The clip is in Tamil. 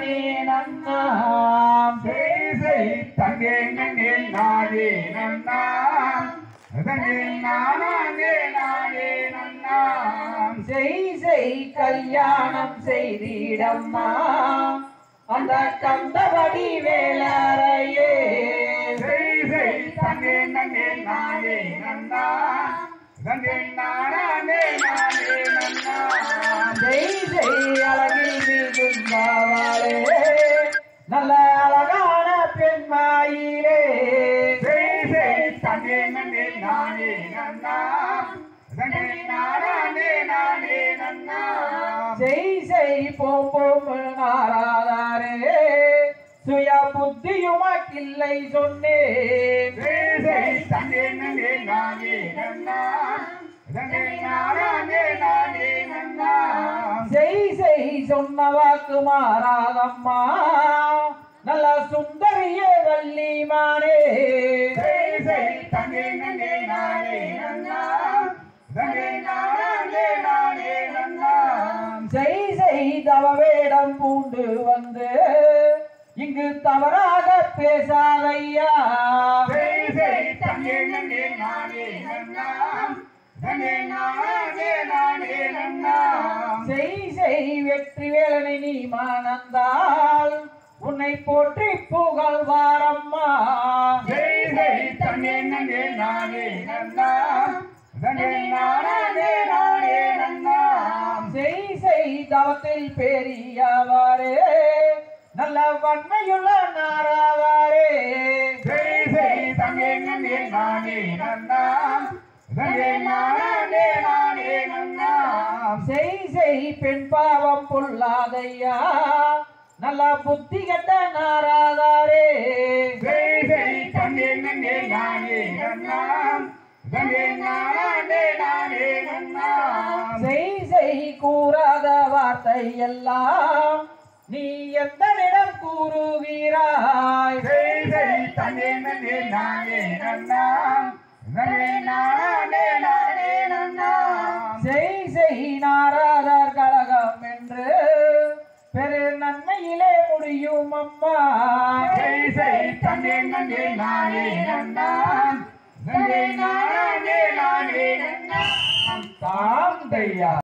நானே நன்னாம் தங்கே நன்னே நானே நன்னாம் தங்கே நானே நானே நன்னாம் செய் கல்யாணம் செய்திடம்மா அந்த கந்தவடி வேளாரையே தங்கே நன்னே நானே நன்னாம் தங்கே நானே நானே நன்னாம் செய் அழகில் மிகுந்தவளே நல்ல அழகான பெண்மாயிலே தங்கே நன்னே நானே நன்னாம் தங்கே நானே நானே நன்னாம் செய் போம் நாராதாரே சுய புத்தியுமக்கில்லை சொன்னேன் தங்கே நன்னே நானே நன்னாம் தங்கே நானே நானே நன்னாம் செய் சொன்ன வாக்கு மாறாதம்மா நல்ல சுந்தரிய வள்ளிமானே தங்கே நன்னே நானே நன்னாம் தங்கே நானே நானே நன்னாம் செய் தவ வேடம் பூண்டு வந்து இங்கு தவறாக பேசாதையா தங்கே நன்னே நானே நன்னாம் தங்கே நானே நானே நன்னாம் செய் வெற்றி வேலனை நீ மானந்தால் உன்னை போற்றி புகழ்வாரம்மா தங்கே நன்னே நானே நன்னாம் தங்கே நானே நானே நன்னாம் செய் தவத்தில் பெரியவாரே நல்ல வன்மையுள்ள நாராவாரே தங்கே நன்னே நானே நன்னாம் தங்கே நானே நானே நன்னாம் செய் பெண் பாவம் பொல்லாதையா நல்ல புத்தி கட்ட நாராதாரே தங்கே நன்னே நானே நன்னாம் தங்கே நானே நானே நன்னாம் செய் கூறாத வார்த்தை எல்லாம் நீ எந்தனிடம் கூறுகிறாய் தங்கே நன்னே நானே நன்னாம் தங்கே நானே நானே நன்னாம் செய் நாராதார் கழகம் என்று பெரு நன்மையிலே முடியும் அம்மா தங்கே நன்னே நானே நன்னாம் தங்கே நானே நானே நன்னாம் தாந்தையா